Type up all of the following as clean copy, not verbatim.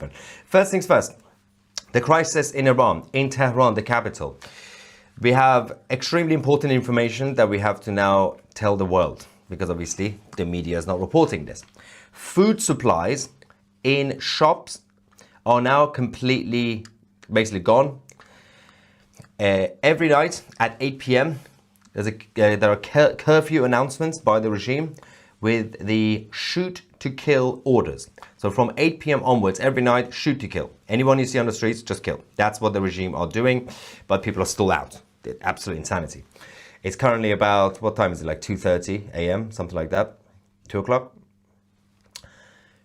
happen. First things first, the crisis in Iran, in Tehran, the capital. We have extremely important information that we have to now tell the world, because obviously the media is not reporting this. Food supplies in shops are now completely, basically gone. Every night at 8 p.m. There are curfew announcements by the regime with the shoot to kill orders. So from 8 p.m. onwards, every night, shoot to kill. Anyone you see on the streets, just kill. That's what the regime are doing, but people are still out. Absolute insanity. It's currently about, what time is it, like 2:30 a.m., something like that, 2 o'clock.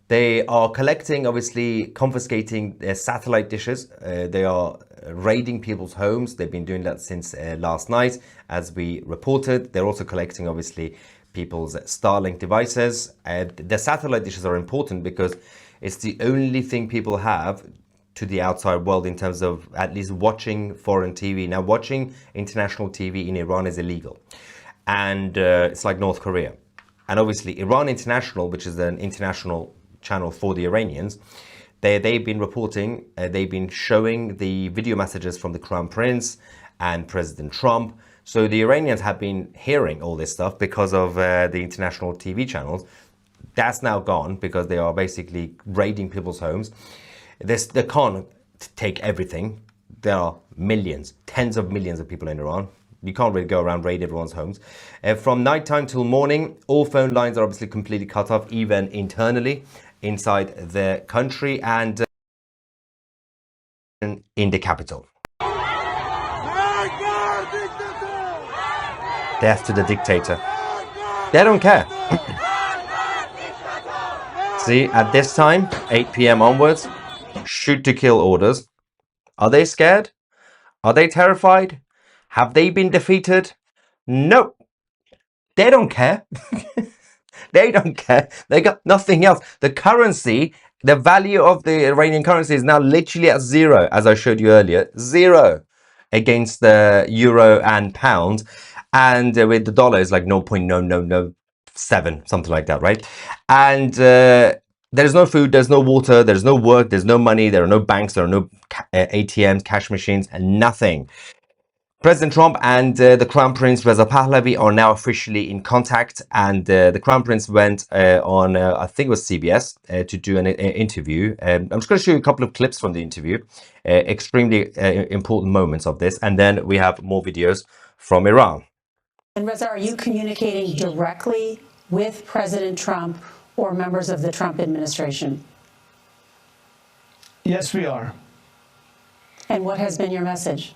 They are collecting, obviously, confiscating their satellite dishes. They are raiding people's homes. They've been doing that since last night, as we reported. They're also collecting, obviously, people's Starlink devices. The satellite dishes are important because it's the only thing people have to the outside world in terms of at least watching foreign TV. Now, watching international TV in Iran is illegal. And it's like North Korea. And obviously, Iran International, which is an international channel for the Iranians, they've been reporting, they've been showing the video messages from the Crown Prince and President Trump. So the Iranians have been hearing all this stuff because of the international TV channels. That's now gone because they are basically raiding people's homes. They can't take everything. There are millions, tens of millions of people in Iran. You can't really go around raid everyone's homes. From nighttime till morning, all phone lines are obviously completely cut off, even internally inside the country and in the capital. Death to the dictator. They don't care. See, at this time, 8 p.m. onwards, shoot to kill orders. Are they scared? Are they terrified? Have they been defeated? No. They don't care. They don't care. They got nothing else. The currency, the value of the Iranian currency is now literally at zero, as I showed you earlier. Zero against the euro and pound. And with the dollar, it's like 0.0007, something like that, right? And there's no food, there's no water, there's no work, there's no money, there are no banks, there are no ATMs, cash machines, and nothing. President Trump and the Crown Prince Reza Pahlavi are now officially in contact, and the Crown Prince went on, I think it was CBS, to do an interview. I'm just going to show you a couple of clips from the interview, extremely important moments of this, and then we have more videos from Iran. And Reza, are you communicating directly with President Trump or members of the Trump administration? Yes, we are. And what has been your message?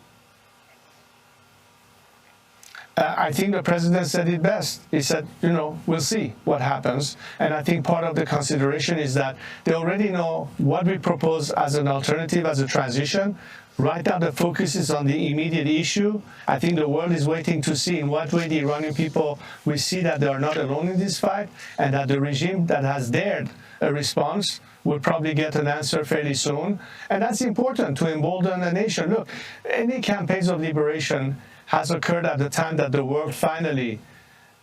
I think the president said it best. He said, you know, we'll see what happens. And I think part of the consideration is that they already know what we propose as an alternative, as a transition. Right now, the focus is on the immediate issue. I think the world is waiting to see in what way the Iranian people will see that they are not alone in this fight, and that the regime that has dared a response will probably get an answer fairly soon. And that's important to embolden a nation. Look, any campaigns of liberation has occurred at the time that the world finally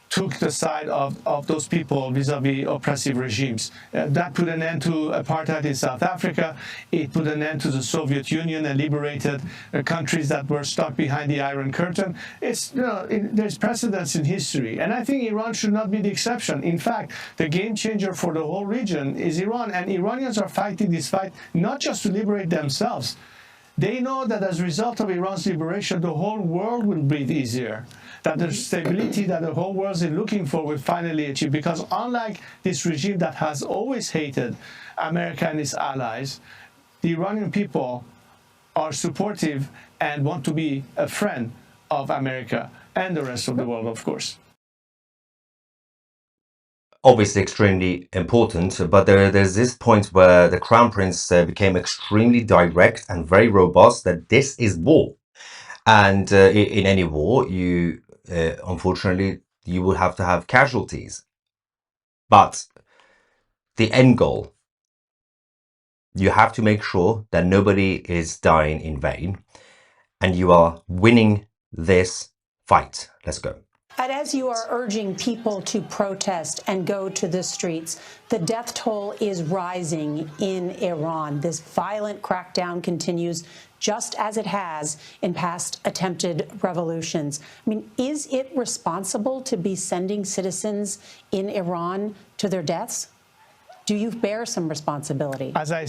took the side of those people vis-a-vis oppressive regimes. That put an end to apartheid in South Africa. It put an end to the Soviet Union and liberated countries that were stuck behind the Iron Curtain. It's, you know, there's precedence in history, and I think Iran should not be the exception. In fact, the game changer for the whole region is Iran, and Iranians are fighting this fight not just to liberate themselves. They know that as a result of Iran's liberation, the whole world will breathe easier, that the stability that the whole world is looking for will finally achieve. Because unlike this regime that has always hated America and its allies, the Iranian people are supportive and want to be a friend of America and the rest of the world, of course. Obviously extremely important, but there's this point where the Crown Prince became extremely direct and very robust that this is war. And in any war, you unfortunately, you will have to have casualties. But the end goal, you have to make sure that nobody is dying in vain, and you are winning this fight. Let's go. And as you are urging people to protest and go to the streets, the death toll is rising in Iran. This violent crackdown continues just as it has in past attempted revolutions. I mean, is it responsible to be sending citizens in Iran to their deaths? Do you bear some responsibility? As I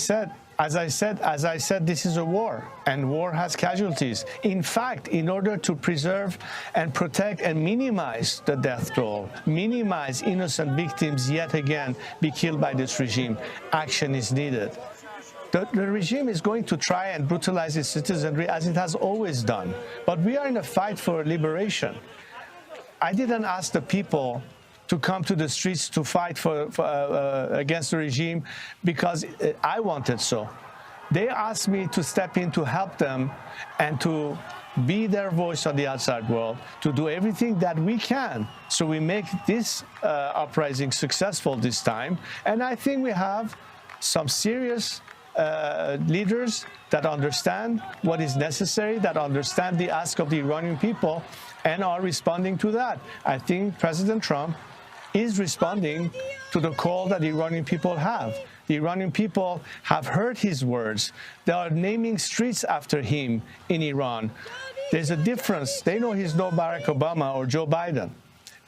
said, this is a war, and war has casualties. In fact, in order to preserve and protect and minimize the death toll, minimize innocent victims yet again be killed by this regime, action is needed. The regime is going to try and brutalize its citizenry as it has always done. But we are in a fight for liberation. I didn't ask the people to come to the streets to fight against the regime because I wanted so. They asked me to step in to help them and to be their voice on the outside world, to do everything that we can so we make this uprising successful this time. And I think we have some serious leaders that understand what is necessary, that understand the ask of the Iranian people and are responding to that. I think President Trump is responding to the call that the Iranian people have. The Iranian people have heard his words. They are naming streets after him in Iran. There's a difference. They know he's no Barack Obama or Joe Biden.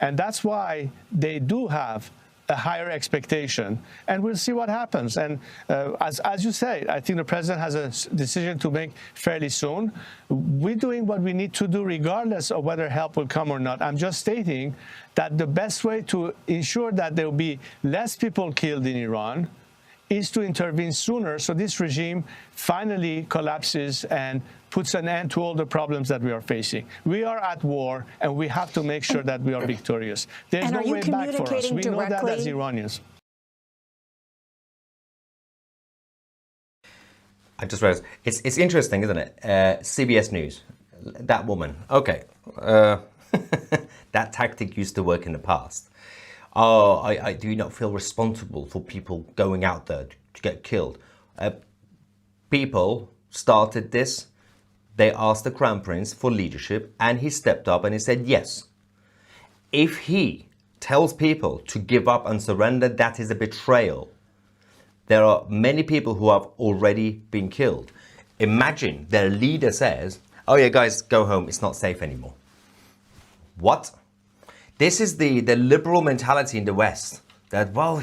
And that's why they do have a higher expectation, and we'll see what happens. And as you say, I think the president has a decision to make fairly soon. We're doing what we need to do regardless of whether help will come or not. I'm just stating that the best way to ensure that there will be less people killed in Iran is to intervene sooner so this regime finally collapses and puts an end to all the problems that we are facing. We are at war, and we have to make sure that we are victorious. There's no way back for us. We know that as Iranians. I just realized, it's interesting, isn't it? CBS News, that woman. Okay, that tactic used to work in the past. Oh, I do not feel responsible for people going out there to get killed. People started this. They asked the Crown Prince for leadership, and he stepped up and he said yes. If he tells people to give up and surrender, that is a betrayal. There are many people who have already been killed. Imagine their leader says, oh yeah, guys, go home. It's not safe anymore. What? This is the liberal mentality in the West. That, well,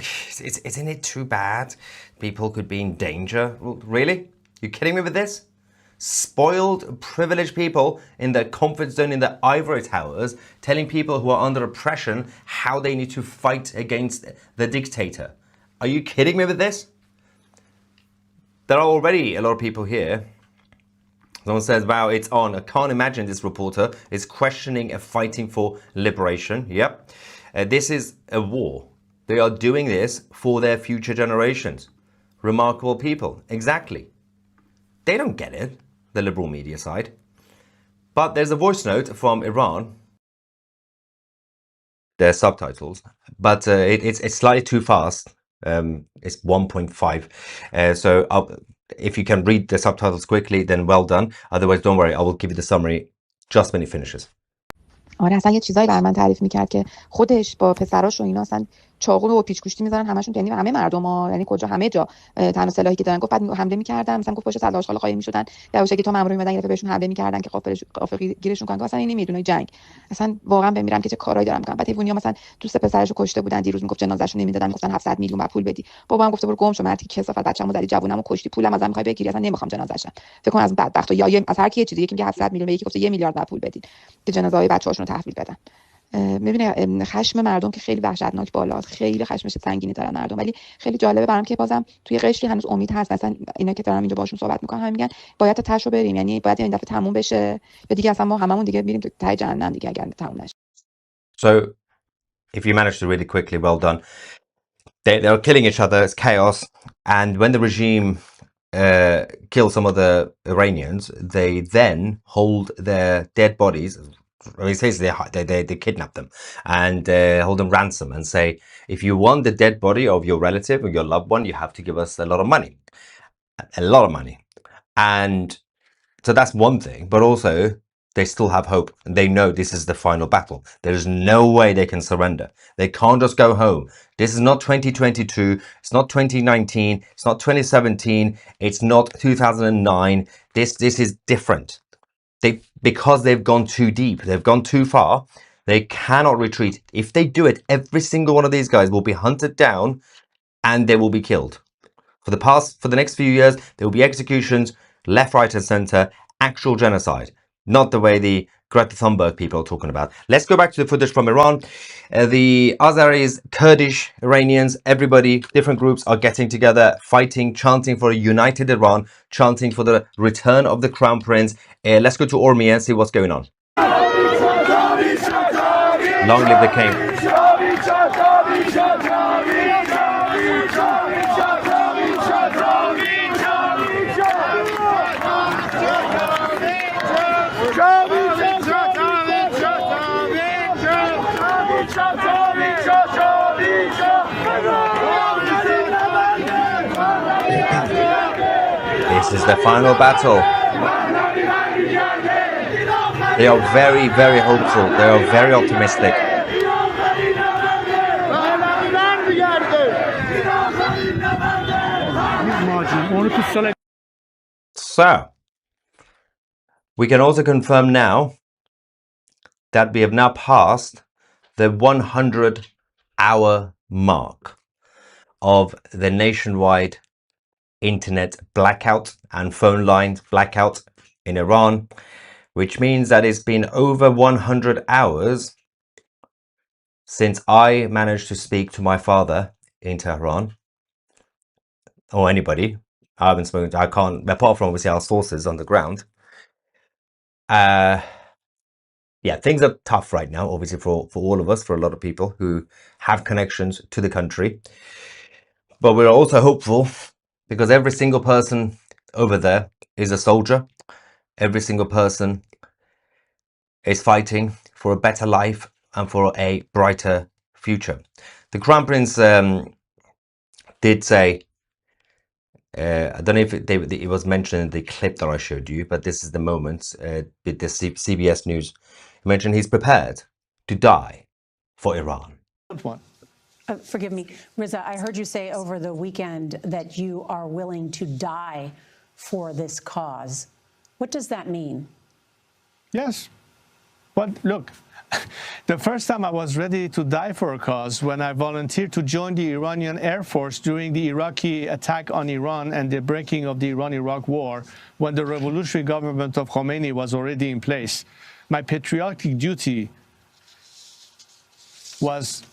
isn't it too bad? People could be in danger. Really? You kidding me with this? Spoiled, privileged people in their comfort zone in their ivory towers telling people who are under oppression how they need to fight against the dictator. Are you kidding me with this? There are already a lot of people here. Someone says, wow, it's on. I can't imagine this reporter is questioning and fighting for liberation. Yep. This is a war. They are doing this for their future generations. Remarkable people. Exactly. They don't get it, the liberal media side. But there's a voice note from Iran. There's subtitles, but it's slightly too fast. It's 1.5. So if you can read the subtitles quickly, then well done. Otherwise, don't worry. I will give you the summary just when it finishes. آره اصلا یه چیزایی بر من تعریف میکرد که خودش با پسراش و اینا اصلا چاقو و پیچ‌گوشتی میذارن همشون، یعنی همه مردم‌ها، یعنی کجا همه جا تنها سلاحی که دارن. گفت بعد حمله می‌کردن، مثلا گفت پشت صد آشغال قایم می‌شدن، یواشکی تو مامورا می‌مدن یه دفعه بهشون حمله می‌کردن که قافل گیرشون کنن. اصلا این میدونه جنگ، اصلا واقعا بمیرم که چه کارایی دارم می‌کنم. بعد ایونیا مثلا دوست پسرشو کشته بودن، دیروز میگفت جنازه‌شو نمیدادن، گفتن 700 میلیون بعد پول بدی. بابام گفته برو گم شو مردی که کثافت، بچه‌مو زدی، جوونمو کشتی، پولم ازم می‌خوای بگیری، اصلا نمی‌خوام جنازه‌شم. فکر کن از بدبختو یا از هر کی چیزی، یکی میگه 700 میلیون، یکی گفته 1 میلیارد بعد پول بدین که جنازه‌های بچه‌هاشون رو تحویل بدن. میبینه خشم مردم که خیلی وحشتناک بالاست، خیلی خشمش سنگینی دارن مردم. ولی خیلی جالبه برام که بازم توی قشری هنوز امید هست. مثلا اینا که دارم اینجا باشون صحبت میکنم همین میگن باید تا تاشو بریم، یعنی باید این دفعه تموم بشه یا دیگه اصلا ما هممون دیگه میریم تو ته جهنم دیگه اگر تموم نشه. So if you managed to read it quickly, well done. They're killing each other, it's chaos, and when the regime kills some of the Iranians, they then hold their dead bodies. He says they kidnap them and hold them ransom and say, if you want the dead body of your relative or your loved one, you have to give us a lot of money. A lot of money. And so that's one thing. But also, they still have hope. They know this is the final battle. There's no way they can surrender. They can't just go home. This is not 2022. It's not 2019. It's not 2017. It's not 2009. This is different. Because they've gone too deep. They've gone too far. They cannot retreat. If they do it, every single one of these guys will be hunted down and they will be killed. For the next few years, there will be executions, left, right, and center, actual genocide. Not the way the Greta Thunberg people are talking about. Let's go back to the footage from Iran. The Azeris, Kurdish, Iranians, everybody, different groups are getting together, fighting, chanting for a united Iran, chanting for the return of the Crown Prince. Let's go to Urmia and see what's going on. Long live the king. This is the final battle. They are very, very hopeful. They are very optimistic. So, we can also confirm now that we have now passed the 100-hour mark of the nationwide internet blackout and phone lines blackout in Iran, which means that it's been over 100 hours since I managed to speak to my father in Tehran, or anybody. I haven't spoken to, I can't, apart from obviously our sources on the ground. Yeah, things are tough right now, obviously for all of us, for a lot of people who have connections to the country. But we're also hopeful because every single person over there is a soldier. Every single person is fighting for a better life and for a brighter future. The Crown Prince did say, I don't know if it was mentioned in the clip that I showed you, but this is the moment with the CBS News. He mentioned he's prepared to die for Iran. Forgive me, Riza, I heard you say over the weekend that you are willing to die for this cause. What does that mean? Yes. But look, the first time I was ready to die for a cause when I volunteered to join the Iranian Air Force during the Iraqi attack on Iran and the breaking of the Iran-Iraq war, when the revolutionary government of Khomeini was already in place. My patriotic duty was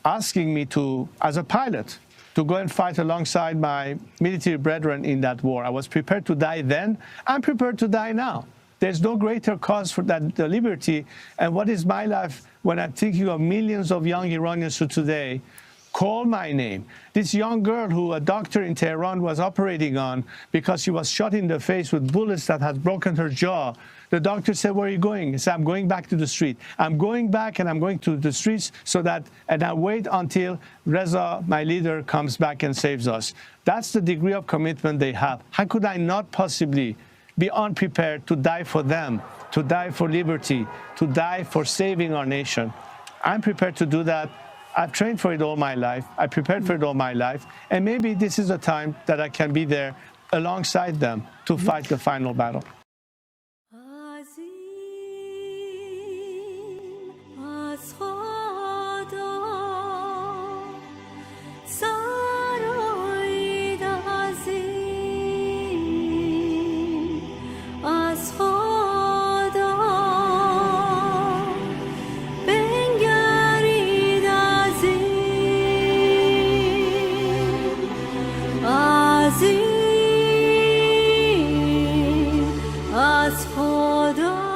asking me to, as a pilot, to go and fight alongside my military brethren in that war. I was prepared to die then. I'm prepared to die now. There's no greater cause for that, the liberty. And what is my life when I'm thinking of millions of young Iranians who today call my name? This young girl who a doctor in Tehran was operating on because she was shot in the face with bullets that had broken her jaw. The doctor said, "Where are you going?" He said, "I'm going back to the street. I'm going back and I'm going to the streets so that, and I wait until Reza, my leader, comes back and saves us." That's the degree of commitment they have. How could I not possibly be unprepared to die for them, to die for liberty, to die for saving our nation? I'm prepared to do that. I've trained for it all my life. I prepared for it all my life. And maybe this is a time that I can be there alongside them to fight the final battle. از خدا